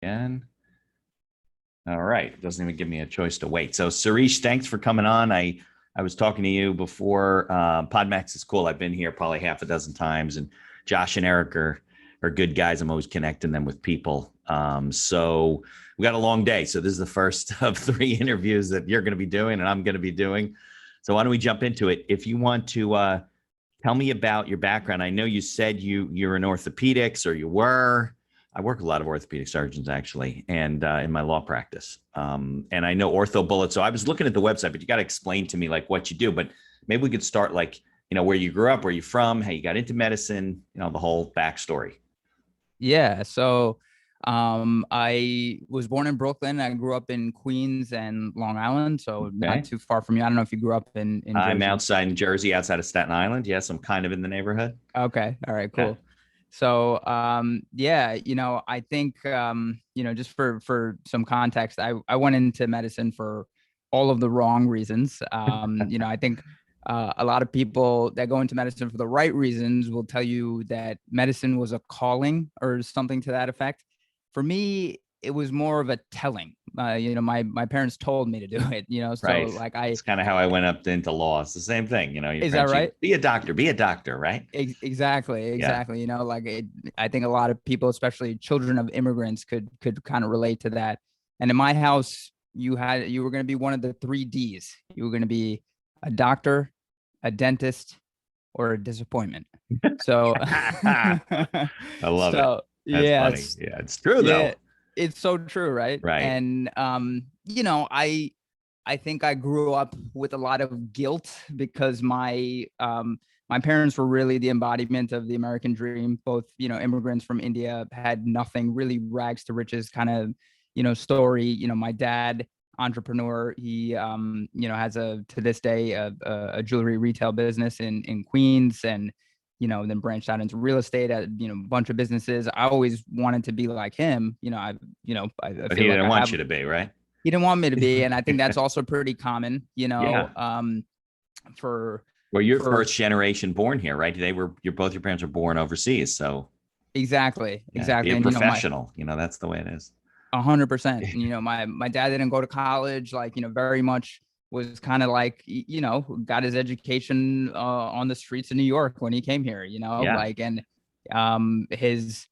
again. All right. Doesn't even give me a choice to wait. So Sirish, thanks for coming on. I was talking to you before. PodMAX is cool. I've been here probably half a dozen times, and Josh and Eric are good guys. I'm always connecting them with people. So we got a long day. So this is the first of 3 interviews that you're going to be doing and I'm going to be doing. So why don't we jump into it? If you want to tell me about your background. I know you said you're in orthopedics, or you were. I work with a lot of orthopedic surgeons actually, and in my law practice. And I know OrthoBullets. So I was looking at the website, but you got to explain to me like what you do. But maybe we could start like, where you grew up, where you're from, how you got into medicine, the whole backstory. Yeah. So I was born in Brooklyn. I grew up in Queens and Long Island, so not too far from you. I don't know if you grew up in Jersey. I'm outside in Jersey, outside of Staten Island. Yes, I'm kind of in the neighborhood. Okay. All right, cool. Yeah. So, I think, just for some context, I went into medicine for all of the wrong reasons. I think a lot of people that go into medicine for the right reasons will tell you that medicine was a calling or something to that effect. For me, it was more of a telling. My parents told me to do it, so right. like it's kind of how I went up into law. It's the same thing, Is that right? Be a doctor, right? Exactly. Yeah. I think a lot of people, especially children of immigrants, could kind of relate to that. And in my house, you were going to be one of the 3 Ds. You were going to be a doctor, a dentist, or a disappointment. So I love it. That's funny. It's true though. It's so true, right? Right. And I think I grew up with a lot of guilt because my parents were really the embodiment of the American dream. Both, immigrants from India, had nothing, really rags to riches kind of, story. My dad, entrepreneur, he has to this day a jewelry retail business in Queens, and then branched out into real estate at a bunch of businesses. I always wanted to be like him. I but feel he didn't want you to be, right? He didn't want me to be, and I think that's also pretty common. You're first generation born here, right? Both your parents were born overseas, so exactly. Be a professional. That's the way it is. 100%. My dad didn't go to college, very much was kind of like, got his education on the streets of New York when he came here, and his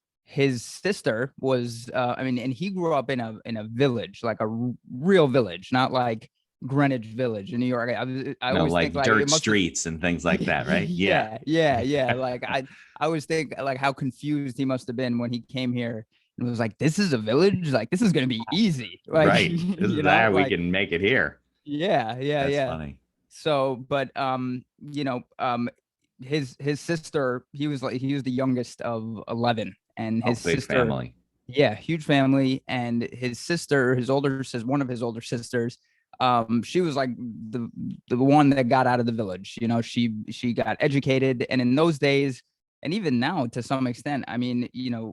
sister was, and he grew up in a village, like a real village, not like Greenwich Village in New York. I always think like dirt streets and things like that, right? Yeah. Like I always think like how confused he must have been when he came here. And it was like, this is a village, like this is gonna be easy, like, right? This is how we can make it here. Yeah. That's funny. So, but his sister, he was the youngest of 11, and his big sister, family. Yeah, huge family, and his sister, one of his older sisters, she was like the one that got out of the village. She got educated, and in those days, and even now to some extent,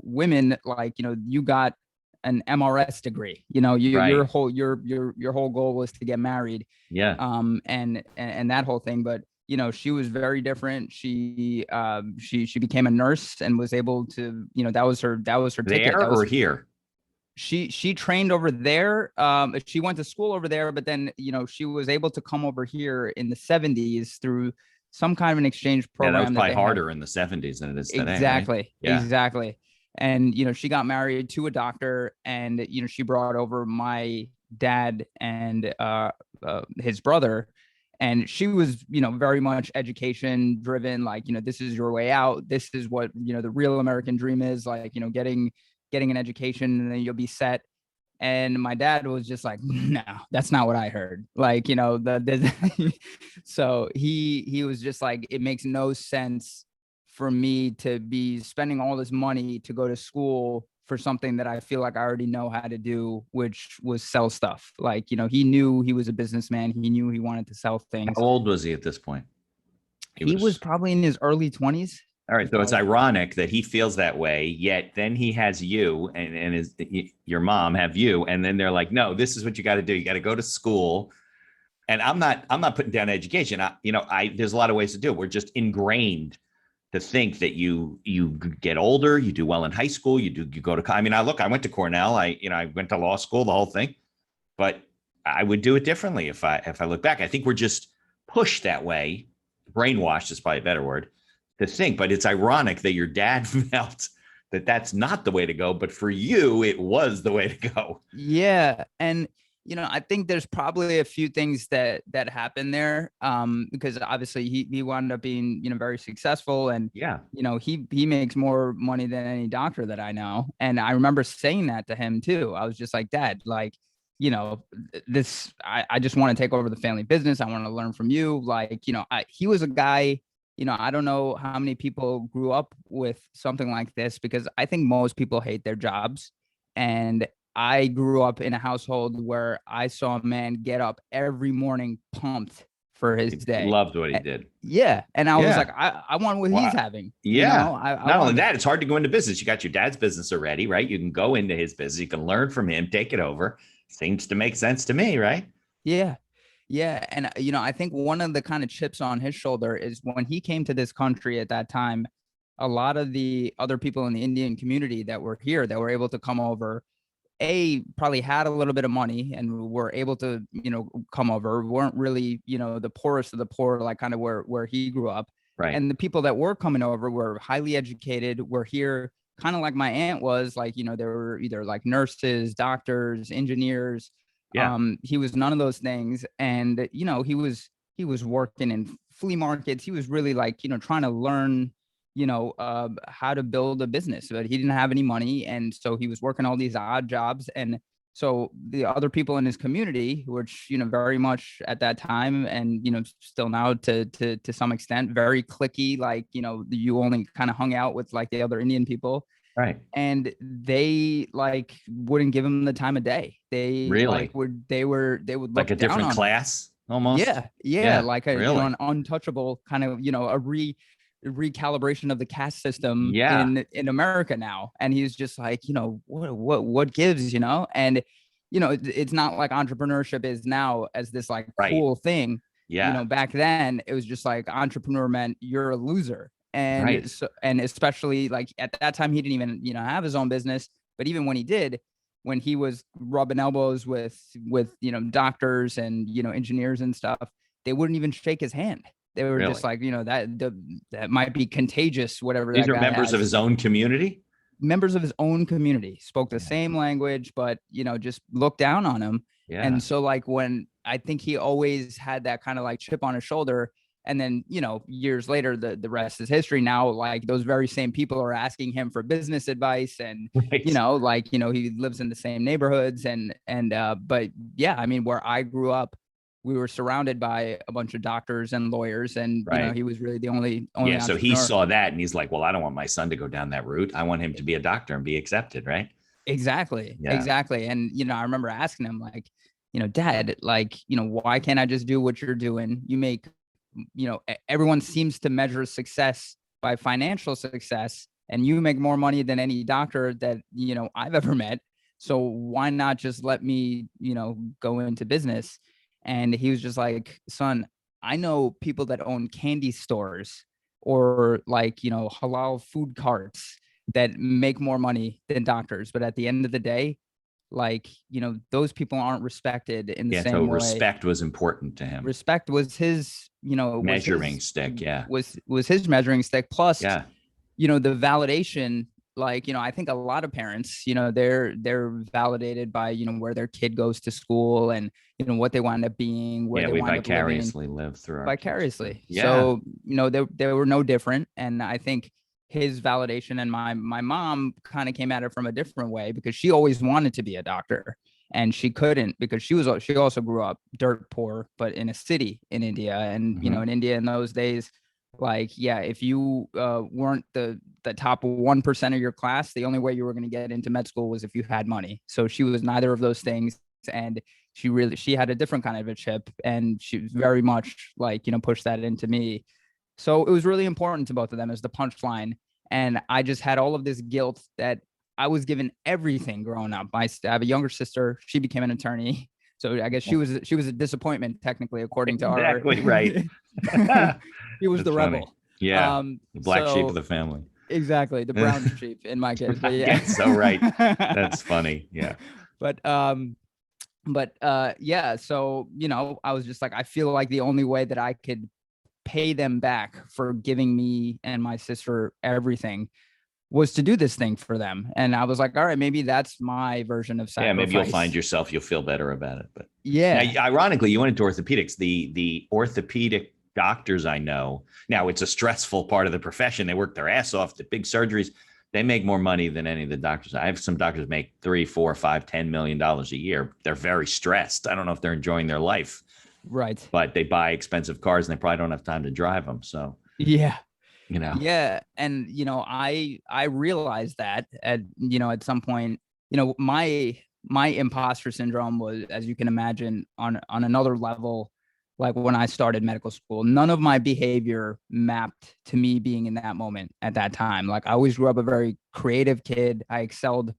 women, like, you got an MRS degree, right. your whole goal was to get married. Yeah. And that whole thing. But, she was very different. She became a nurse and was able to, that was her ticket. There or here? She trained over there. She went to school over there, but then, she was able to come over here in the 70s through some kind of an exchange program. Yeah, that was probably harder in the 70s than it is today. Exactly. Right? Yeah. Exactly. And, she got married to a doctor, and, she brought over my dad and his brother. And she was, very much education driven, like, this is your way out. This is what, the real American dream is, like, getting an education and then you'll be set. And my dad was just like, no, that's not what I heard. Like, so he was just like, it makes no sense for me to be spending all this money to go to school for something that I feel like I already know how to do, which was sell stuff. Like, he knew he was a businessman. He knew he wanted to sell things. How old was he at this point? He was probably in his early 20s. All right. So it's ironic that he feels that way, yet then he has you and your mom have you. And then they're like, no, this is what you got to do. You got to go to school. And I'm not putting down education. There's a lot of ways to do it. We're just ingrained to think that you get older, you do well in high school, you go to, I mean, I went to Cornell, I went to law school, the whole thing, but I would do it differently if I look back. I think we're just pushed that way. Brainwashed is probably a better word to think, but it's ironic that your dad felt that that's not the way to go, but for you, it was the way to go. Yeah. And, I think there's probably a few things that happened there, because obviously he wound up being, very successful, and, Yeah. He makes more money than any doctor that I know. And I remember saying that to him too. I was just like, Dad, like, I just want to take over the family business. I want to learn from you. Like, he was a guy, I don't know how many people grew up with something like this, because I think most people hate their jobs. And I grew up in a household where I saw a man get up every morning pumped for his day. Loved what he did. Yeah. And I was Yeah. like, I want what he's having. Yeah. I Not only want that, it's hard to go into business. You got your dad's business already, right? You can go into his business. You can learn from him, take it over. Seems to make sense to me, right? Yeah. Yeah. And, I think one of the kind of chips on his shoulder is when he came to this country at that time, a lot of the other people in the Indian community that were here that were able to come over, probably had a little bit of money and were able to, come over, weren't really, the poorest of the poor, like kind of where he grew up. Right. And the people that were coming over were highly educated, were here kind of like my aunt was, like, they were either like nurses, doctors, engineers. Yeah. He was none of those things. And, he was working in flea markets. He was really like, trying to learn, how to build a business, but he didn't have any money. And so he was working all these odd jobs. And so the other people in his community, which, very much at that time, and, still now to some extent, very cliquey, like, you only kind of hung out with like the other Indian people. Right. And they like wouldn't give him the time of day. They really they would look like a down different on class almost. Yeah. Like a, really? an untouchable kind of, a recalibration of the caste system Yeah. in America now. And he's just like, what gives, and, it's not like entrepreneurship is now as this like cool thing. Yeah. Back then it was just like entrepreneur meant you're a loser. And so, and especially like at that time, he didn't even, have his own business, but even when he did, when he was rubbing elbows with, doctors and, engineers and stuff, they wouldn't even shake his hand. They were just like, that might be contagious, whatever. These are members of his own community. Members of his own community, spoke the same language, but, just looked down on him. Yeah. And so like when I think he always had that kind of like chip on his shoulder. And then, years later, the rest is history. Now, like those very same people are asking him for business advice, and, he lives in the same neighborhoods but yeah, I mean, where I grew up, we were surrounded by a bunch of doctors and lawyers, and, he was really the only. Yeah. So he saw that and he's like, well, I don't want my son to go down that route. I want him to be a doctor and be accepted. Right. Exactly. Yeah. Exactly. And, I remember asking him like, Dad, like, why can't I just do what you're doing? You make, everyone seems to measure success by financial success, and you make more money than any doctor that, I've ever met. So why not just let me, go into business? And he was just like, son, I know people that own candy stores or like, halal food carts that make more money than doctors. But at the end of the day, like, those people aren't respected in the same way. Respect was important to him. Respect was his, measuring stick. Yeah. Was his measuring stick. Plus, yeah. The validation, like, I think a lot of parents, they're validated by, where their kid goes to school and, what they wind up being, where they we wind vicariously live through our vicariously. Kids. Yeah. So, they were no different. And I think his validation, and my mom kind of came at it from a different way, because she always wanted to be a doctor and she couldn't, because she also grew up dirt poor, but in a city in India. And, in India in those days, like, yeah, if you weren't the top 1% of your class, the only way you were going to get into med school was if you had money. So she was neither of those things. And she had a different kind of a chip, and she was very much like, pushed that into me. So it was really important to both of them as the punchline. And I just had all of this guilt that I was given everything growing up. I have a younger sister. She became an attorney. So I guess she was a disappointment, technically, according to exactly our. Right. He was the rebel. Yeah. The black sheep of So the family. exactly, the brown sheep in my case, I but yeah. guess so, right. That's funny. Yeah. but yeah, so I was just like, I feel like the only way that I could pay them back for giving me and my sister everything was to do this thing for them. And I was like, all right, maybe that's my version of Yeah, maybe you'll find sacrifice. yourself, you'll feel better about it. But now, Yeah. ironically, you went into orthopedics. The orthopedic doctors I know, now it's a stressful part of the profession. They work their ass off, the big surgeries. They make more money than any of the doctors. I have some doctors make 3, 4, 5, $10 million a year. They're very stressed. I don't know if they're enjoying their life, Right. but they buy expensive cars and they probably don't have time to drive them. So, Yeah. you know, Yeah. And I realized that at some point, my imposter syndrome was, as you can imagine, on another level. Like when I started medical school, none of my behavior mapped to me being in that moment at that time. Like I always grew up a very creative kid. I excelled,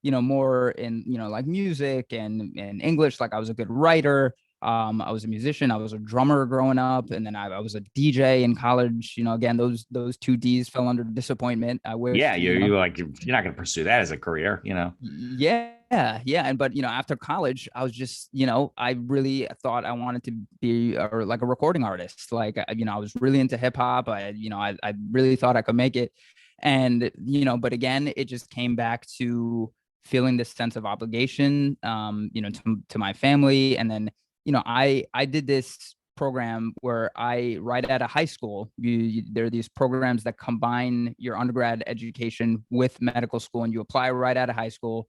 more in, like music and English. Like I was a good writer. I was a musician. I was a drummer growing up, and then I was a DJ in college. Again, those two D's fell under disappointment. I wish, yeah, you're like, you're not going to pursue that as a career, yeah, yeah. And but after college, I was just, I really thought I wanted to be like a recording artist. Like, I was really into hip hop. I really thought I could make it. And, but again, it just came back to feeling this sense of obligation, to my family. And then, I did this program where right out of high school, there are these programs that combine your undergrad education with medical school, and you apply right out of high school.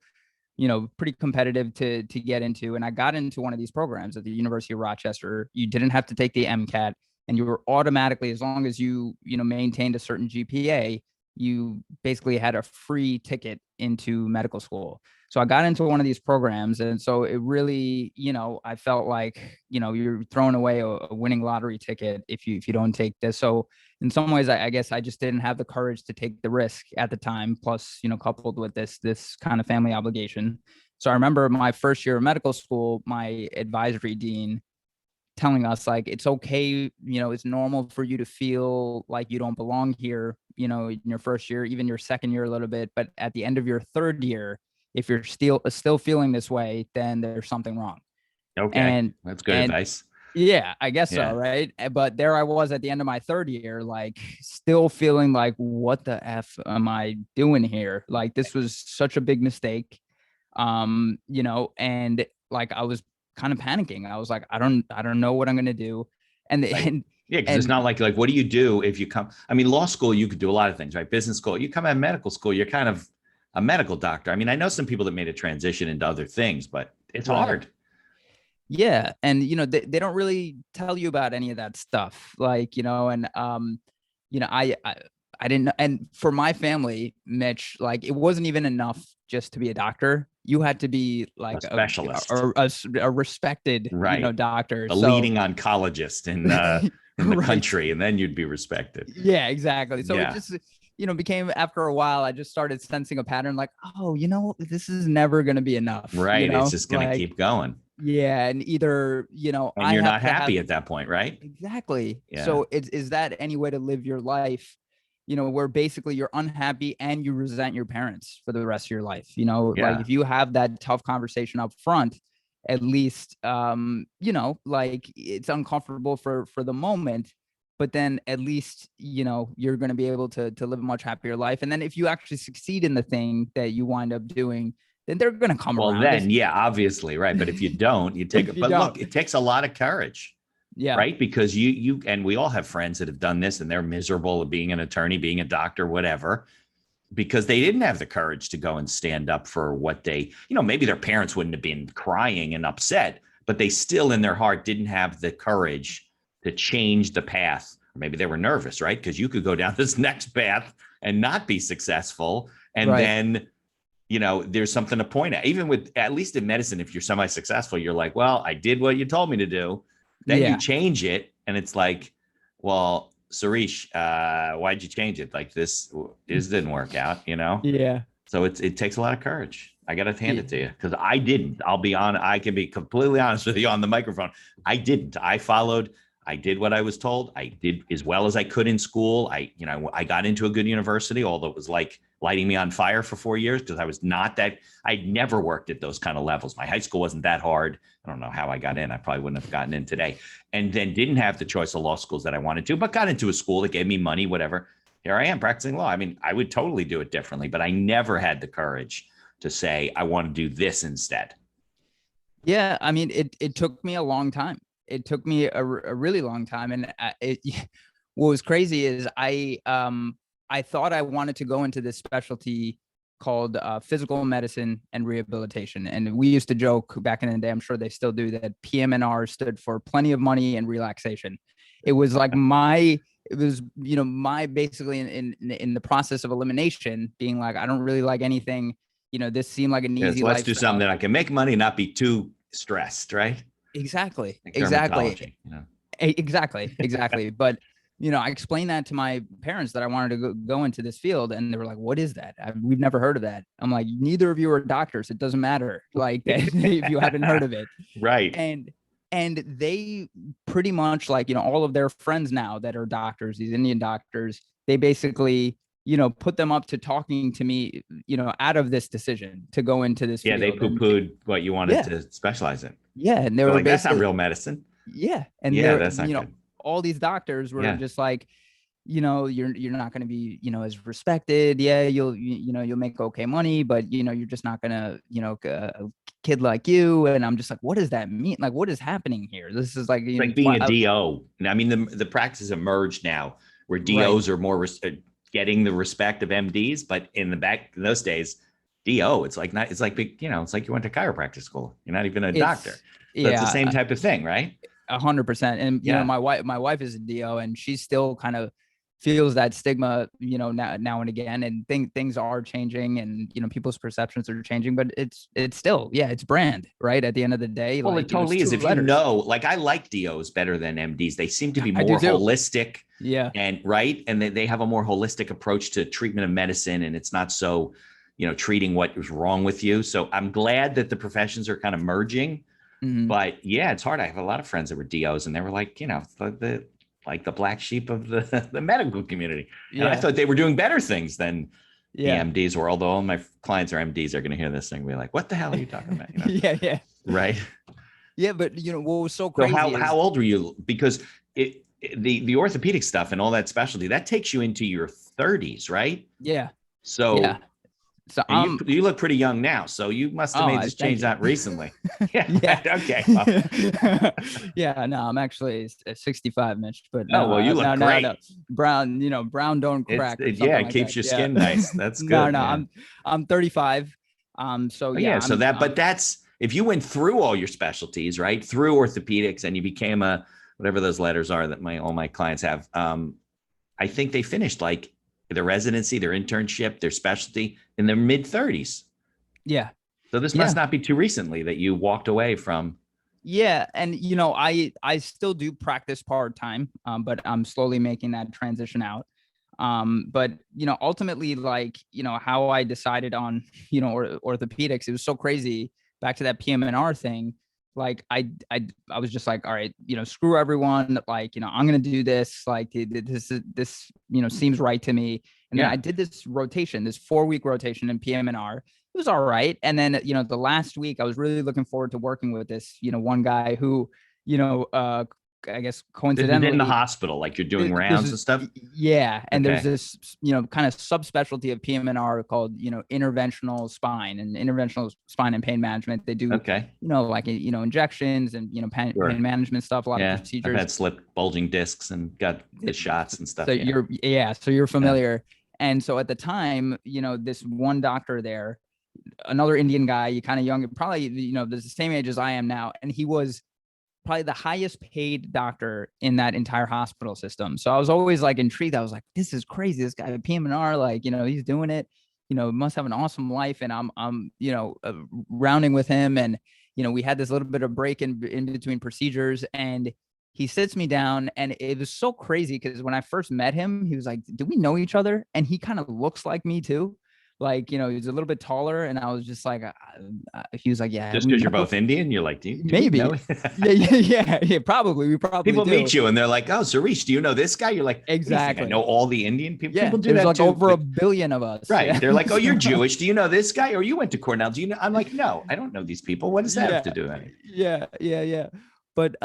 Pretty competitive to get into. And I got into one of these programs at the University of Rochester. You didn't have to take the MCAT, and you were automatically, as long as you maintained a certain GPA, you basically had a free ticket into medical school. So I got into one of these programs, and so it really, I felt like, you're throwing away a winning lottery ticket if you don't take this. So in some ways, I guess I just didn't have the courage to take the risk at the time. Plus, coupled with this kind of family obligation. So I remember my first year of medical school, my advisory dean telling us, like, it's okay, it's normal for you to feel like you don't belong here, in your first year, even your second year a little bit, but at the end of your third year, if you're still feeling this way, then there's something wrong. Okay. And That's good and advice. yeah, I guess so, Yeah. right? But there I was at the end of my third year, like still feeling like, what the F am I doing here? Like this was such a big mistake. And like I was kind of panicking. I was like, I don't know what I'm gonna do. And Right. and Yeah, because it's and not like what do you do if you come? I mean, law school, you could do a lot of things, right? Business school, you come out of medical school, you're kind of a medical doctor. I mean, I know some people that made a transition into other things, but it's right. hard. Yeah. And they don't really tell you about any of that stuff. Like, and I didn't know. And for my family, Mitch, like it wasn't even enough just to be a doctor. You had to be like A specialist, a respected, right? doctor. The So leading oncologist in the right. country, and then you'd be respected. Yeah, exactly. So it Yeah, just, became, after a while, I just started sensing a pattern like, oh, this is never going to be enough, right. It's just going to like, keep going, yeah. And either, and I you're have not to happy have. at that point, right? Exactly. Yeah. So is that any way to live your life, where basically you're unhappy and you resent your parents for the rest of your life? Like Yeah. if you have that tough conversation up front, at least, like it's uncomfortable for the moment, but then at least, you're going to be able to live a much happier life. And then if you actually succeed in the thing that you wind up doing, then they're going to come Well, around. then, yeah, obviously, right. But if you don't, you take If it. you But look, don't. it takes a lot of courage, Yeah. right? Because and we all have friends that have done this and they're miserable of being an attorney, being a doctor, whatever, because they didn't have the courage to go and stand up for what maybe their parents wouldn't have been crying and upset, but they still in their heart didn't have the courage to change the path. Or maybe they were nervous, right? Because you could go down this next path and not be successful. And Right. then there's something to point at. Even with, at least in medicine, if you're semi-successful, you're like, well, I did what you told me to do. Then you Yeah. change it, and it's like, well, Sirish, why'd you change it? Like this didn't work out. Yeah. So it takes a lot of courage. I got to hand Yeah. it to you because I didn't. I'll be on. I can be completely honest with you on the microphone. I didn't. I followed. I did what I was told. I did as well as I could in school. I got into a good university, although it was like lighting me on fire for 4 years because I was not that, I'd never worked at those kind of levels. My high school wasn't that hard. I don't know how I got in. I probably wouldn't have gotten in today. And then didn't have the choice of law schools that I wanted to, but got into a school that gave me money, whatever. Here I am practicing law. I mean, I would totally do it differently, but I never had the courage to say, I want to do this instead. Yeah, I mean, it took me a long time. It took me a really long time, and what was crazy is I thought I wanted to go into this specialty called physical medicine and rehabilitation, and we used to joke back in the day. I'm sure they still do that. PM&R stood for plenty of money and relaxation. It was like it was my basically in the process of elimination, being like, I don't really like anything. This seemed like an easy. So let's do something that I can make money and not be too stressed, right? Exactly. Like Exactly. you know? Exactly. But, I explained that to my parents that I wanted to go into this field, and they were like, what is that? We've never heard of that. I'm like, neither of you are doctors. It doesn't matter. Like if you haven't heard of it. Right. And they pretty much like, all of their friends now that are doctors, these Indian doctors, they basically, put them up to talking to me, out of this decision to go into this field. They poo-pooed what you wanted to specialize in. Yeah. And they were like, that's not real medicine. Yeah. And that's not good. All these doctors were just like, you're not going to be, as respected. Yeah. You'll make okay money, but you're just not going to, a kid like you. And I'm just like, what does that mean? Like, what is happening here? This is like, like being a DO. I mean, the practice emerged now where DOs are more getting the respect of MDs, but in those days, DO, it's like you went to chiropractic school. You're not even a doctor. So it's the same type of thing, right? 100%. And my wife is a DO, and she still kind of feels that stigma, now and again. And things are changing, and people's perceptions are changing. But it's still, it's brand, right? At the end of the day, well, it totally is. If like I like DOs better than MDs. They seem to be more holistic. Yeah. And and they have a more holistic approach to treatment of medicine, and it's not so, treating what is wrong with you. So I'm glad that the professions are kind of merging. Mm-hmm. But it's hard. I have a lot of friends that were DOs, and they were like, the black sheep of the medical community. Yeah. And I thought they were doing better things than the MDs were. Although all my clients are MDs, are going to hear this thing and be like, what the hell are you talking about? Yeah. Right. Yeah. But what was so crazy. So how old were you? Because the orthopedic stuff and all that specialty, that takes you into your 30s, right? Yeah. So you look pretty young now, so you must have made this change out recently. Yeah. Okay. Well. Yeah. No, I'm actually 65, Mitch. But you look great. No. Brown don't crack. It keeps your skin nice. That's good. No. I'm 35. So but that's if you went through all your specialties, right, through orthopedics, and you became whatever those letters are that all my clients have. I think they finished like their residency, their internship, their specialty in their mid 30s. Yeah. So this must not be too recently that you walked away from. Yeah. And, I still do practice part-time, but I'm slowly making that transition out. But, ultimately, like, how I decided on, orthopedics, it was so crazy. Back to that PM&R thing. Like I was just like, all right, screw everyone. Like, I'm going to do this. Like this, seems right to me. And then I did this rotation, this 4-week rotation in PM&R. It was all right. And then, the last week I was really looking forward to working with this, one guy who, I guess coincidentally in the hospital, like you're doing rounds and stuff. Yeah. And there's this, kind of subspecialty of PM&R called, interventional spine and pain management. They do, injections and, pain management stuff, a lot of procedures. I've had slip bulging discs and got the shots and stuff. So you're familiar. Yeah. And so at the time, this one doctor there, another Indian guy, kind of young, probably, the same age as I am now. And he was probably the highest paid doctor in that entire hospital system. So I was always like intrigued. I was like, this is crazy. This guy PM&R, like, he's doing it, must have an awesome life. And I'm rounding with him. And, we had this little bit of break in between procedures, and he sits me down, and it was so crazy. Cause when I first met him, he was like, do we know each other? And he kind of looks like me too. like, he was a little bit taller, and I was just like, he was like, yeah, Just because you're both Indian, you're like, do we maybe. know? Yeah, probably. We probably People do. meet you and they're like, oh, Sirish, do you know this guy? You're like, Exactly. I know all the Indian people. Yeah, People do there's that like too. over a billion of us. Right. Yeah. They're like, oh, you're Jewish. Do you know this guy? Or you went to Cornell. Do you know? I'm like, no, I don't know these people. What does that have to do with anything? Yeah. But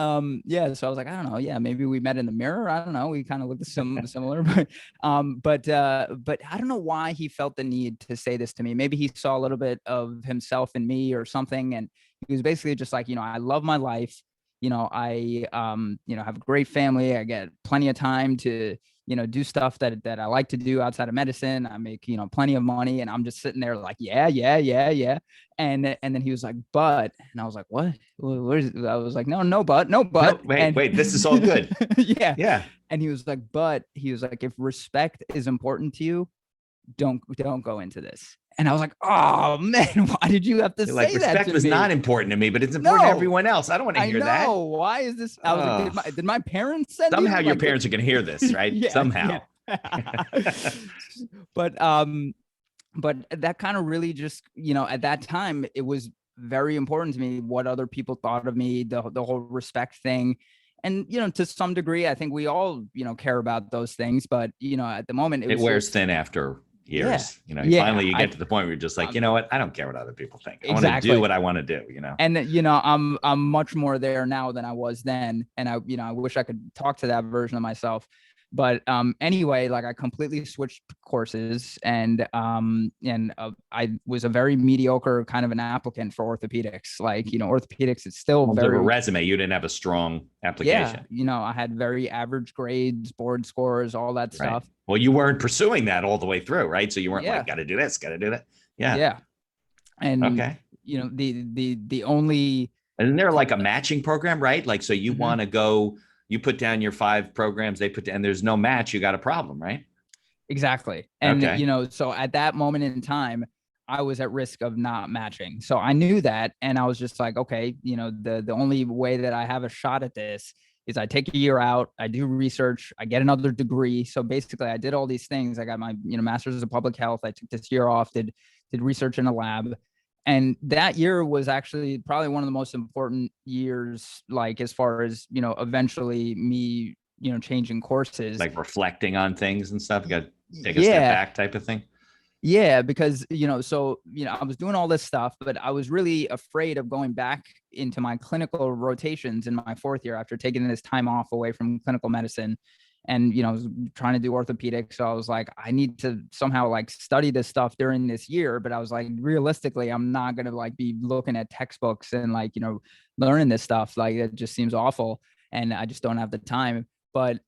yeah, so I was like, I don't know, yeah, maybe we met in the mirror. I don't know. We kind of looked similar, but I don't know why he felt the need to say this to me. Maybe he saw a little bit of himself in me or something, and he was basically just like, I love my life. I have a great family. I get plenty of time to do stuff that I like to do outside of medicine. I make plenty of money, and I'm just sitting there like, yeah. And then he was like, but, and I was like, what? I was like, no, but. No, wait, this is all good. Yeah. And he was like, if respect is important to you, don't go into this. And I was like, oh man, why did you have to say that? Respect was not important to me, but it's important to everyone else. I don't want to hear that. Why is this? I was like, did my parents send somehow you? Your parents are going to hear this, right? Somehow. But that kind of really just, at that time, it was very important to me what other people thought of me, the whole respect thing. And, to some degree, I think we all, care about those things. But, at the moment, it wears thin after years. Finally you get to the point where you're just like, you know what? I don't care what other people think. I want to do what I want to do, And, I'm much more there now than I was then. And I wish I could talk to that version of myself. But anyway, like I completely switched courses, and I was a very mediocre kind of an applicant for orthopedics. Like, orthopedics is still very a resume. You didn't have a strong application. Yeah, I had very average grades, board scores, all that stuff. Well, you weren't pursuing that all the way through, right? So you weren't like, got to do this, got to do that. Yeah. And the only, isn't there like a matching program, right? Like, so you want to go. You put down your 5 programs, they put down, and there's no match, you got a problem, right? Exactly. And, so at that moment in time, I was at risk of not matching. So I knew that. And I was just like, okay, the only way that I have a shot at this is I take a year out, I do research, I get another degree. So basically I did all these things. I got my, master's of public health. I took this year off, did research in a lab. And that year was actually probably one of the most important years, like as far as, eventually me, changing courses. Like reflecting on things and stuff. You got to take a step back type of thing. Yeah, because, I was doing all this stuff, but I was really afraid of going back into my clinical rotations in my 4th year after taking this time off away from clinical medicine. And, I was trying to do orthopedics. So I was like, I need to somehow like study this stuff during this year. But I was like, realistically, I'm not going to like be looking at textbooks and like, learning this stuff. Like, it just seems awful. And I just don't have the time. But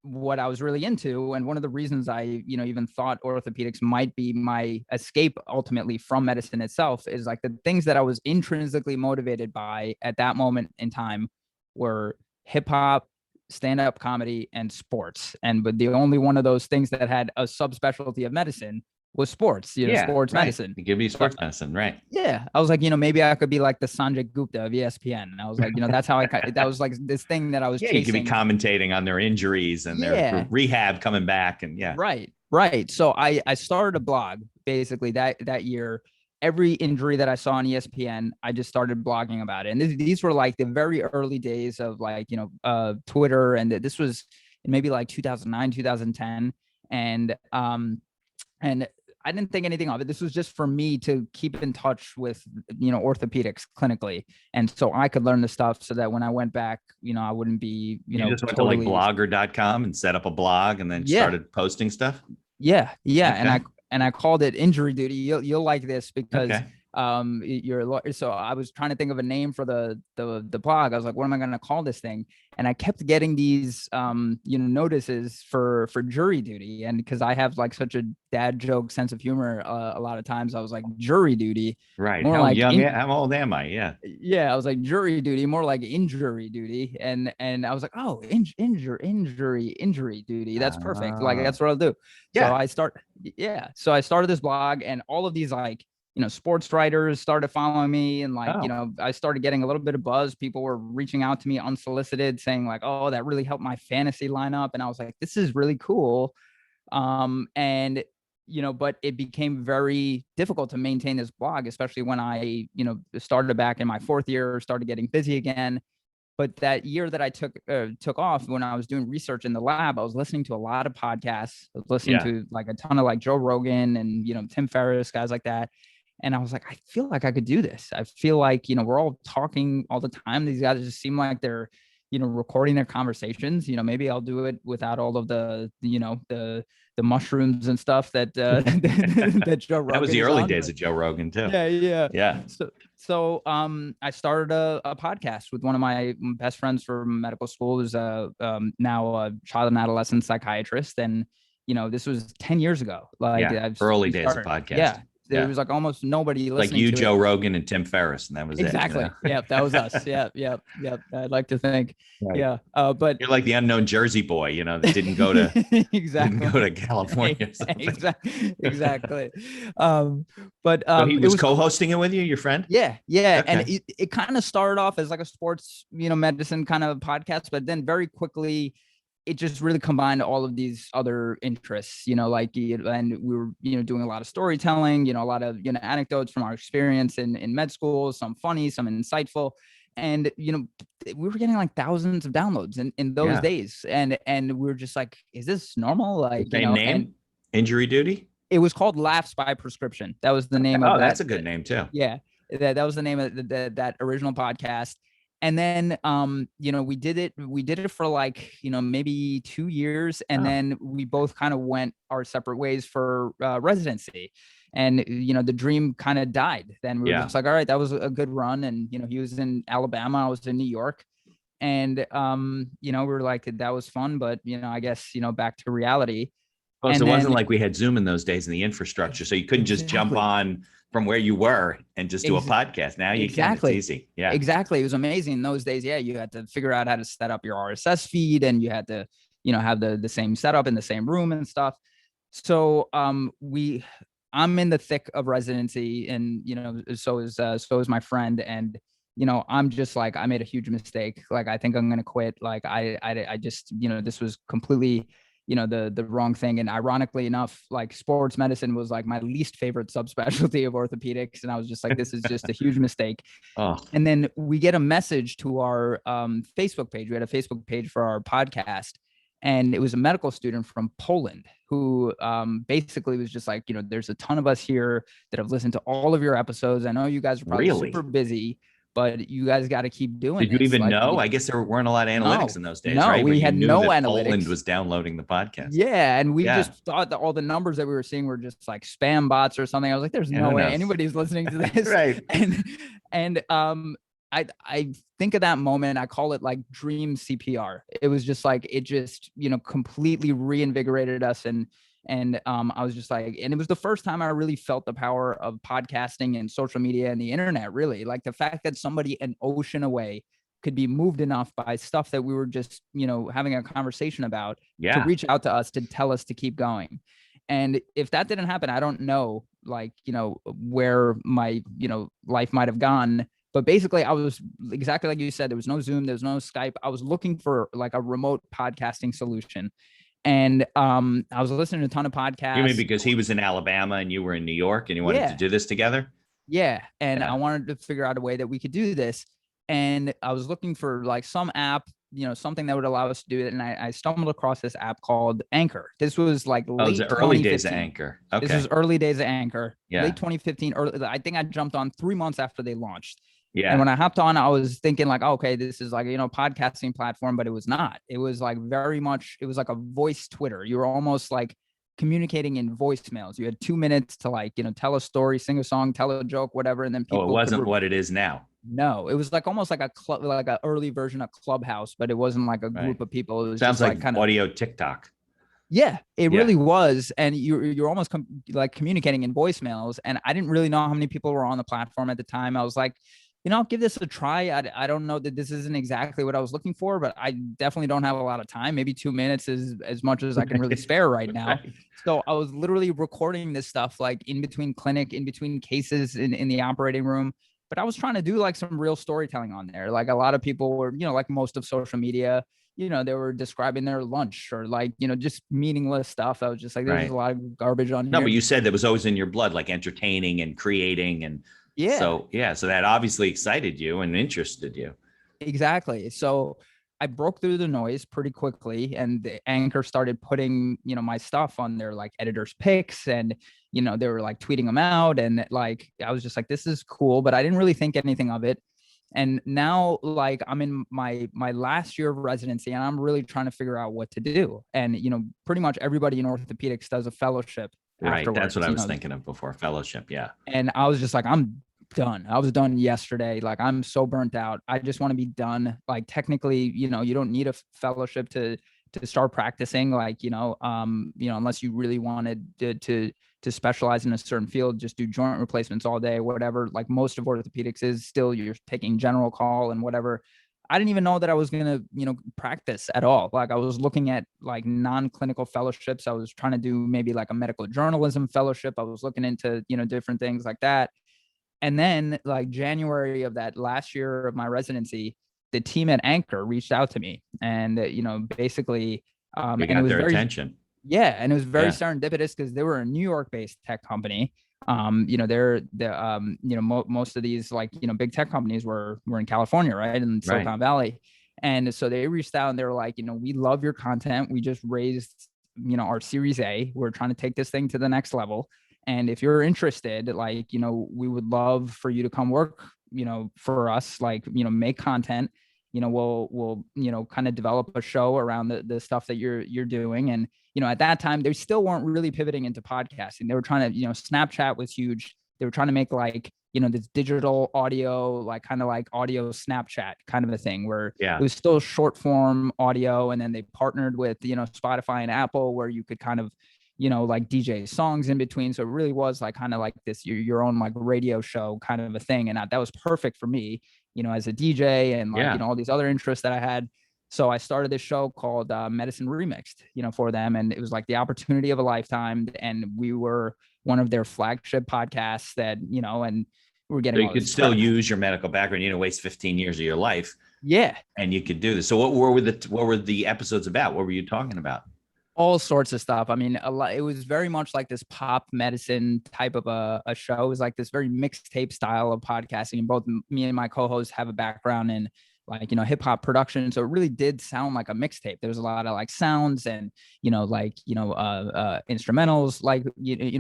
what I was really into, and one of the reasons I, even thought orthopedics might be my escape ultimately from medicine itself, is like the things that I was intrinsically motivated by at that moment in time were hip hop, stand-up comedy, and sports. But the only one of those things that had a subspecialty of medicine was sports, sports medicine. It give you sports medicine, right? Yeah. I was like, maybe I could be like the Sanjay Gupta of ESPN. And I was like, that's how that was like this thing that I was chasing. You could be commentating on their injuries and their rehab coming back. And Right. So I started a blog basically that year. Every injury that I saw on ESPN, I just started blogging about it. And these were like the very early days of like, Twitter. And this was in maybe like 2009, 2010. And I didn't think anything of it. This was just for me to keep in touch with, orthopedics clinically. And so I could learn the stuff so that when I went back, I wouldn't be, you just went to like blogger.com and set up a blog and then started posting stuff. Yeah. Okay. And I called it Injury Duty. You'll like this because you're a lawyer. So I was trying to think of a name for the blog. I was like, what am I going to call this thing? And I kept getting these notices for jury duty. And because I have like such a dad joke sense of humor, a lot of times I was like, jury duty. Right. How old am I? Yeah. Yeah. I was like, jury duty, more like injury duty. And I was like, oh, injury duty. That's perfect. Like, that's what I'll do. Yeah. So I started this blog, and all of these like, sports writers started following me, and like, I started getting a little bit of buzz. People were reaching out to me unsolicited saying like, oh, that really helped my fantasy lineup. And I was like, this is really cool. And but it became very difficult to maintain this blog, especially when I, started back in my fourth year, started getting busy again. But that year that I took off, when I was doing research in the lab, I was listening to a lot of podcasts. I was listening to like a ton of like Joe Rogan and, Tim Ferriss, guys like that. And I was like, I feel like I could do this. I feel like, we're all talking all the time. These guys just seem like they're, recording their conversations. Maybe I'll do it without all of the mushrooms and stuff that that Joe Rogan. That was the early days of Joe Rogan too. Yeah. So I started a podcast with one of my best friends from medical school, who's now a child and adolescent psychiatrist, and this was 10 years ago. Like early days of podcast. Yeah. There was like almost nobody listening. Like you, Joe Rogan, and Tim Ferriss, and that was exactly. it. Yep, that was us. Yep. I'd like to think. Right. Yeah. But you're like the unknown Jersey boy, that didn't go to exactly didn't go to California. Exactly. But so he was co-hosting it with you, your friend. Yeah. Okay. And it kind of started off as like a sports, medicine kind of podcast, but then very quickly it just really combined all of these other interests, and we were, doing a lot of storytelling, a lot of, anecdotes from our experience in med school, some funny, some insightful. And, we were getting like thousands of downloads in those days. And we were just like, is this normal? Like, name, and Injury Duty? It was called Laughs by Prescription. That was the name of that. Oh, that's a good name too. Yeah. That was the name of that original podcast. And then, we did it for like, maybe 2 years. And then we both kind of went our separate ways for residency. And, the dream kind of died. Then we were just like, all right, that was a good run. And, he was in Alabama, I was in New York. And, we were like, that was fun. But, I guess, back to reality. Well, so it wasn't like we had Zoom in those days and the infrastructure. So you couldn't just jump on from where you were and just do a podcast. Now you can. It's easy. Yeah, exactly. It was amazing in those days. Yeah, you had to figure out how to set up your RSS feed, and you had to, have the same setup in the same room and stuff. So I'm in the thick of residency, and so is my friend, and I'm just like, I made a huge mistake. Like, I think I'm gonna quit. Like, I just, this was completely, the wrong thing. And ironically enough, like sports medicine was like my least favorite subspecialty of orthopedics. And I was just like, this is just a huge mistake. And then we get a message to our Facebook page. We had a Facebook page for our podcast. And it was a medical student from Poland who basically was just like, there's a ton of us here that have listened to all of your episodes. I know you guys are probably super busy, but you guys got to keep doing it. Did you even know? I guess there weren't a lot of analytics in those days, right? We had no analytics. Poland was downloading the podcast. Yeah, and we just thought that all the numbers that we were seeing were just like spam bots or something. I was like, there's no way anybody's listening to this. Right. And I think of that moment, I call it like dream CPR. It was just like, it just, completely reinvigorated us. And I was just like, and it was the first time I really felt the power of podcasting and social media and the internet, really. Like the fact that somebody an ocean away could be moved enough by stuff that we were just, having a conversation about to reach out to us, to tell us to keep going. And if that didn't happen, I don't know, like, where my, life might have gone. But basically, I was exactly like you said, there was no Zoom, there was no Skype. I was looking for like a remote podcasting solution. And I was listening to a ton of podcasts. You mean because he was in Alabama and you were in New York and you wanted to do this together? Yeah. And I wanted to figure out a way that we could do this. And I was looking for like some app, something that would allow us to do it. And I stumbled across this app called Anchor. This was like late the early days of Anchor. Okay. This was early days of Anchor. Yeah. Late 2015. I think I jumped on 3 months after they launched. Yeah. And when I hopped on, I was thinking like, okay, this is like, podcasting platform, but it was not. It was like very much, it was like a voice Twitter. You were almost like communicating in voicemails. You had 2 minutes to like, tell a story, sing a song, tell a joke, whatever. And then people. It wasn't what it is now. No, it was like almost like a club, like an early version of Clubhouse, but it wasn't like a group of people. It was sounds like kind of audio TikTok. Yeah, it really was. And you're almost like communicating in voicemails. And I didn't really know how many people were on the platform at the time. I was like, I'll give this a try. I don't know that this isn't exactly what I was looking for, but I definitely don't have a lot of time. Maybe 2 minutes is as much as I can really spare right now. Right. So I was literally recording this stuff like in between clinic, in between cases in the operating room. But I was trying to do like some real storytelling on there. Like a lot of people were, like most of social media, they were describing their lunch or like, just meaningless stuff. I was just like, there's Right. a lot of garbage on No, here. but you said that was always in your blood, like entertaining and creating. And Yeah, so, yeah, so that obviously excited you and interested you. exactly. So I broke through the noise pretty quickly, and the Anchor started putting, my stuff on their like editors picks, and they were like tweeting them out, and like I was just like, this is cool, but I didn't really think anything of it. And now like I'm in my last year of residency, and I'm really trying to figure out what to do. And pretty much everybody in orthopedics does a fellowship Right. That's afterwards, what I was thinking of before, fellowship. Yeah. and I was just like, I'm done. I was done yesterday. Like, I'm so burnt out. I just want to be done. Like, technically, you don't need a fellowship to start practicing. Like, unless you really wanted to specialize in a certain field, just do joint replacements all day, whatever. Like, most of orthopedics is still you're taking general call and whatever. I didn't even know that I was gonna, practice at all. Like, I was looking at like non-clinical fellowships. I was trying to do maybe like a medical journalism fellowship. I was looking into, different things like that. And then like January of that last year of my residency, the team at Anchor reached out to me, and basically, You and it got was their very, attention. yeah, and it was very Yeah. serendipitous because they were a New York-based tech company. They're the most of these like big tech companies were in California, right, in Silicon Right. Valley, and so they reached out and they were like, we love your content. We just raised our Series A. We're trying to take this thing to the next level, and if you're interested, like we would love for you to come work for us, like make content. We'll kind of develop a show around the stuff that you're doing. And at that time they still weren't really pivoting into podcasting. They were trying to, Snapchat was huge. They were trying to make like this digital audio, like kind of like audio Snapchat kind of a thing, where Yeah. it was still short form audio. And then they partnered with Spotify and Apple, where you could kind of like DJ songs in between. So it really was like kind of like this your own like radio show kind of a thing. And that was perfect for me, as a DJ, and like, Yeah. all these other interests that I had. So I started this show called Medicine Remixed, for them. And it was like the opportunity of a lifetime. And we were one of their flagship podcasts that, and we were So getting you all could this still press. use your medical background, waste 15 years of your life, Yeah. and you could do this. So what were the episodes about? What were you talking about? All sorts of stuff. I mean, a lot. It was very much like this pop medicine type of a show. It was like this very mixtape style of podcasting. And both me and my co-host have a background in like hip hop production, so it really did sound like a mixtape. There was a lot of like sounds and instrumentals like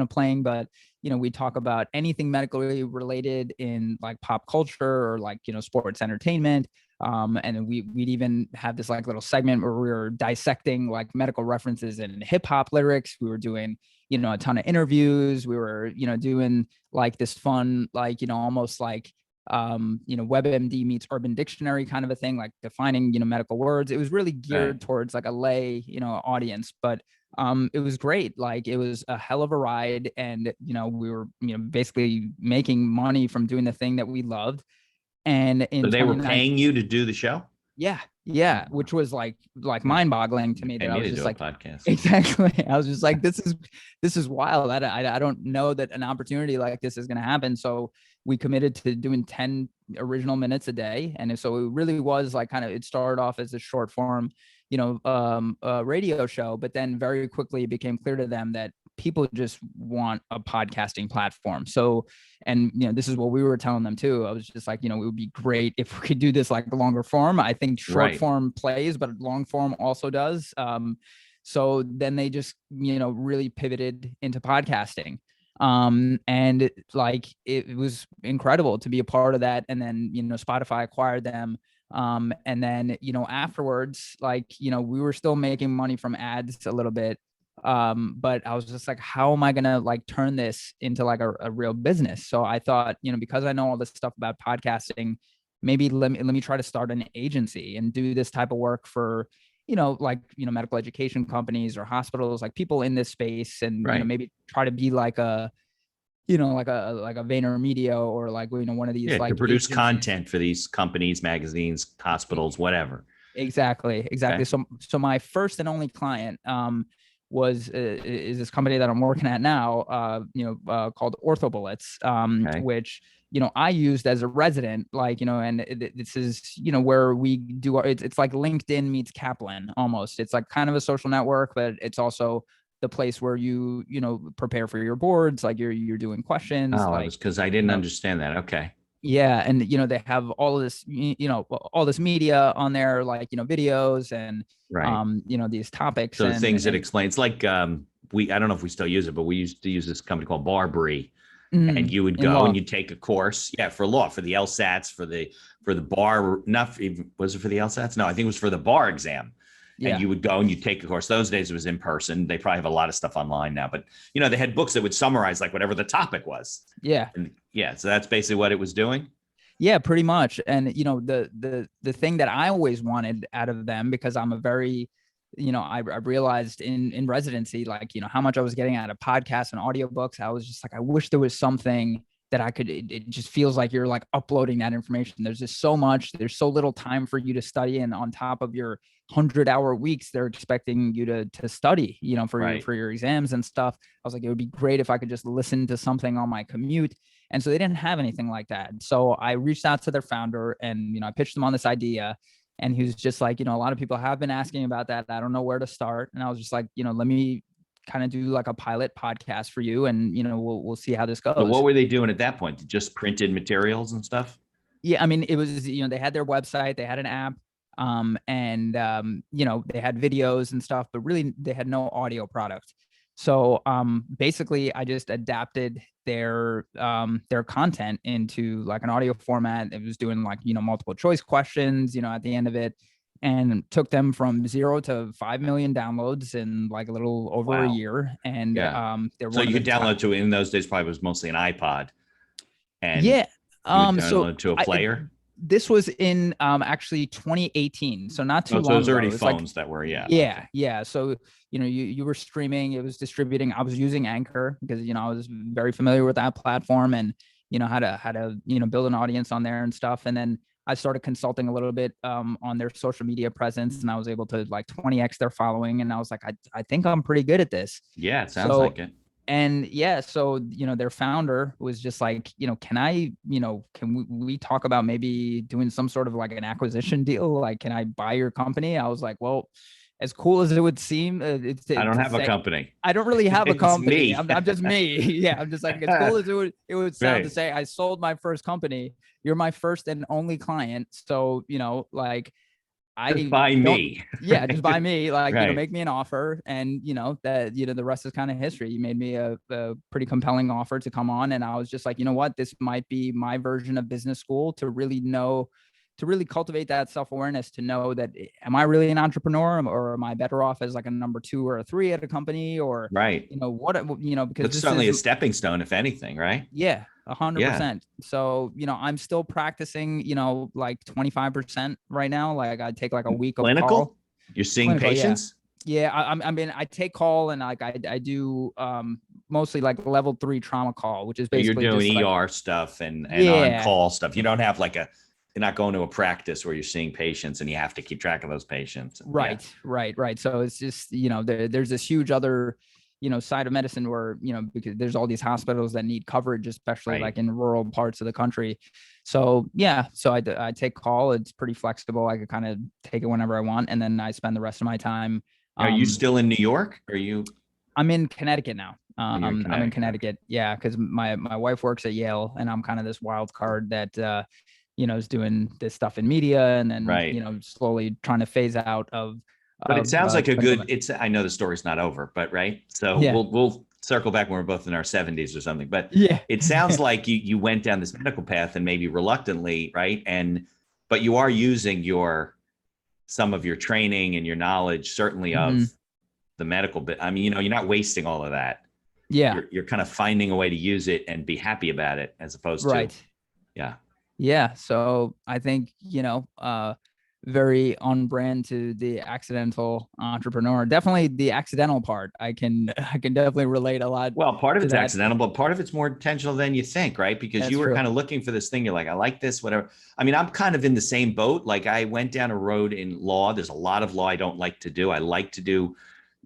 playing, but we talk about anything medically related in like pop culture or like sports entertainment. And then we'd even have this like little segment where we were dissecting like medical references and hip hop lyrics. We were doing, a ton of interviews. We were, doing like this fun, like, almost like, WebMD meets Urban Dictionary kind of a thing, like defining, medical words. It was really geared Right. towards like a lay, audience, but it was great. Like it was a hell of a ride. And, we were, basically making money from doing the thing that we loved. And So in they were 2019, paying you to do the show? yeah, which was like mind-boggling to me, Pay that I me was to just do a like, podcast. exactly. I was just like, this is wild. I don't know that an opportunity like this is going to happen. So we committed to doing 10 original minutes a day. And so it really was like kind of, it started off as a short form, radio show, but then very quickly it became clear to them that people just want a podcasting platform. So, and this is what we were telling them too. I was just like, it would be great if we could do this like longer form. I think short form plays, but long form also does. So then they just, really pivoted into podcasting. And like it was incredible to be a part of that. And then, Spotify acquired them. And then, afterwards, like, we were still making money from ads a little bit. But I was just like, how am I gonna like turn this into like a real business? So I thought, because I know all this stuff about podcasting, maybe let me try to start an agency and do this type of work for, medical education companies or hospitals, like people in this space, and Right. maybe try to be like a like a VaynerMedia or like one of these Yeah, like to produce agencies. content for these companies, magazines, hospitals, whatever. Exactly. Okay. So my first and only client is this company that I'm working at now, called OrthoBullets, Okay. which, I used as a resident, like, and this is, where we do it's like LinkedIn meets Kaplan almost. It's like kind of a social network, but it's also the place where you prepare for your boards, like you're doing questions, Oh, it like, was because I didn't understand that. Okay. yeah, and they have all of this, all this media on there, like, videos and Right. these topics So the things that and explain, it's like I don't know if we still use it, but we used to use this company called Barbary, and you would in go and law. you take a course, yeah, for law, for the LSATs, for the bar. Not even, was it for the LSATs? No, I think it was for the bar exam. And Yeah, you would go and you take a course. Those days it was in person. They probably have a lot of stuff online now, but they had books that would summarize like whatever the topic was. yeah. And yeah, so that's basically what it was doing. Yeah, pretty much. And the thing that I always wanted out of them, because I'm a very, I realized in residency, like, how much I was getting out of podcasts and audiobooks. I was just like, I wish there was something that I could, it just feels like you're like uploading that information. There's just so much, there's so little time for you to study. And on top of your 100-hour weeks, they're expecting you to study, Right. for your exams and stuff. I was like, it would be great if I could just listen to something on my commute. And so they didn't have anything like that. So I reached out to their founder and, I pitched them on this idea. And he was just like, a lot of people have been asking about that. I don't know where to start. And I was just like, let me kind of do like a pilot podcast for you. And, we'll see how this So what goes. were they doing at that point? Just printed materials and stuff? Yeah. I mean, it was, they had their website, they had an app, they had videos and stuff, but really they had no audio product. So basically I just adapted their content into like an audio format. It was doing like, multiple choice questions, at the end of it, and took them from 0 to 5 million downloads in like a little over a Wow. year. And Yeah. they're So one of you the could top. download to it in those days, probably was mostly an iPod, and Yeah. you would So download to a player. this was in actually 2018, so not too Oh, so it long was ago. already It was like, phones that were, yeah. Okay. yeah. So you were streaming, it was distributing. I was using Anchor because I was very familiar with that platform and how to build an audience on there and stuff. And then I started consulting a little bit on their social media presence, and I was able to like 20x their following. And I was like, I think I'm pretty good at this. Yeah, it sounds So like it. and yeah, so their founder was just like, can I, can we talk about maybe doing some sort of like an acquisition deal? Like, can I buy your company? I was like, well, as cool as it would seem, it's I don't to have a say, company. I don't really have a It's company. me. I'm just me. Yeah, I'm just like, as cool as it would sound to Right. say I sold my first company. You're my first and only client. So, like, Just I by don't, me. yeah, just buy me, like, Right. make me an offer. And, that, the rest is kind of history. You made me a pretty compelling offer to come on. And I was just like, you know what, this might be my version of business school to really cultivate that self-awareness, to know that, am I really an entrepreneur, or am I better off as like a number 2 or a 3 at a company, or, Right. what, because That's this certainly is, a stepping stone, if anything, right? yeah, Yeah. 100%. So, I'm still practicing, like 25% right now. Like I take like a week of call. Clinical? You're seeing Clinical, yeah. patients? Yeah, I mean, I take call, and like I do mostly like level 3 trauma call, which is So you're basically doing just like, ER stuff and on yeah, call stuff. You don't have like you're not going to a practice where you're seeing patients and you have to keep track of those patients. And yeah. right. So it's just, there's this huge other, side of medicine where, because there's all these hospitals that need coverage, especially Right. like in rural parts of the country. So yeah, so I take call. It's pretty flexible. I could kind of take it whenever I want, and then I spend the rest of my time. Are you still in New York? Are you? I'm in Connecticut now. You're in I'm in Connecticut. Connecticut. Yeah, because my wife works at Yale, and I'm kind of this wild card that is doing this stuff in media, and then Right. slowly trying to phase out of But it sounds like a clinical good. It's. I know the story's not over, but right. So Yeah, we'll circle back when we're both in our 70s or something. But yeah, it sounds like you went down this medical path and maybe reluctantly, right? But you are using some of your training and your knowledge, certainly of hmm the medical bit. I mean, you're not wasting all of that. yeah, You're kind of finding a way to use it and be happy about it, as opposed to, right. yeah. Yeah, so I think, very on brand to the accidental entrepreneur. Definitely the accidental part. I can definitely relate a lot Well, part of to it's that. accidental, but part of it's more intentional than you think, right? Because That's you were true. kind of looking for this thing. You're like, I like this, whatever. I mean, I'm kind of in the same boat. Like I went down a road in law. There's a lot of law I don't like to do. I like to do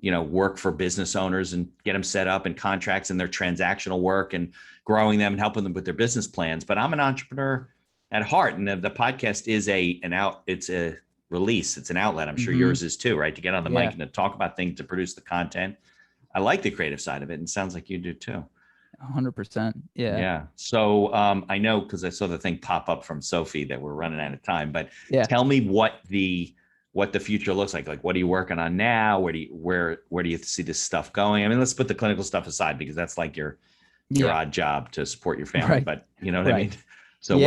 work for business owners and get them set up and contracts and their transactional work and growing them and helping them with their business plans. But I'm an entrepreneur at heart, and the podcast is it's a release. It's an outlet. I'm sure yours is too, right? To get on the mic and to talk about things, to produce the content. I like the creative side of it, and it sounds like you do too. 100%. Yeah. Yeah. So I know, because I saw the thing pop up from Sophie that we're running out of time, but tell me what the future looks like. Like, what are you working on now? Where do you see this stuff going? I mean, let's put the clinical stuff aside, because that's like your odd job to support your family, but you know what I mean? So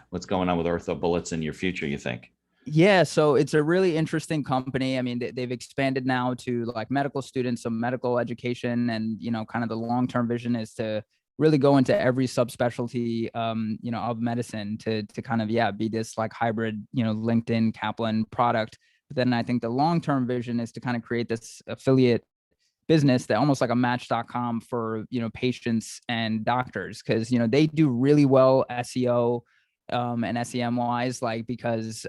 what's going on with OrthoBullets in your future, you think? Yeah, so it's a really interesting company. I mean, they've expanded now to like medical students, some medical education, and kind of the long-term vision is to really go into every subspecialty, of medicine to kind of be this like hybrid, LinkedIn Kaplan product. But then I think the long-term vision is to kind of create this affiliate business that almost like a Match.com for patients and doctors, because they do really well SEO and SEM wise, like because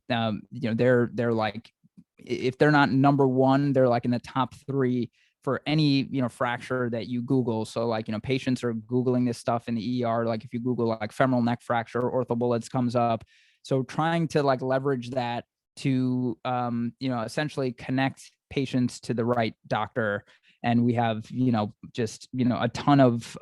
they're like, if they're not number one, they're like in the top 3 for any fracture that you Google. So like patients are Googling this stuff in the ER. Like if you Google like femoral neck fracture, OrthoBullets comes up. So trying to like leverage that to essentially connect patients to the right doctor. And we have just a ton of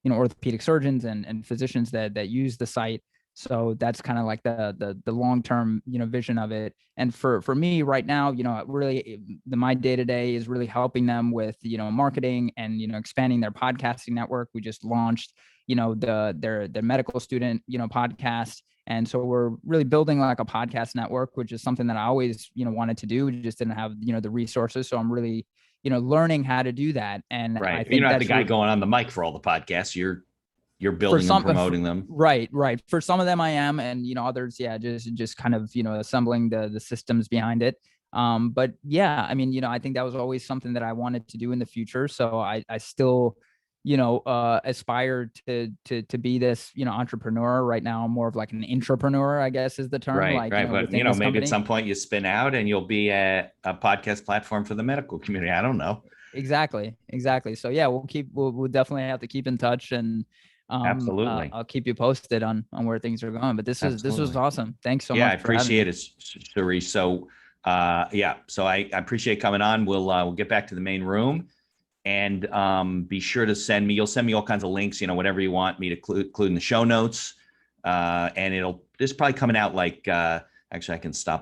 orthopedic surgeons and physicians that use the site. So that's kind of like the long-term vision of it. And for me right now, really my day-to-day is really helping them with marketing and expanding their podcasting network. We just launched their medical student podcast. And so we're really building like a podcast network, which is something that I always wanted to do. We just didn't have the resources. So I'm really learning how to do that. And I think you're not the guy going on the mic for all the podcasts. You're building and promoting them. Right. For some of them I am, and others, just kind of assembling the systems behind it. But yeah, I mean, I think that was always something that I wanted to do in the future. So I still aspire to be this entrepreneur. Right now I'm more of like an intrapreneur, I guess is the term. Right. But maybe company. At some point you spin out and you'll be a podcast platform for the medical community. I don't know. Exactly. So yeah, we'll definitely have to keep in touch, and absolutely, I'll keep you posted on where things are going. But this was awesome. Thanks so much. I appreciate it, Sirish. So so I appreciate coming on. We'll get back to the main room, and be sure to you'll send me all kinds of links, whatever you want me to include in the show notes. And this is probably coming out like, actually I can stop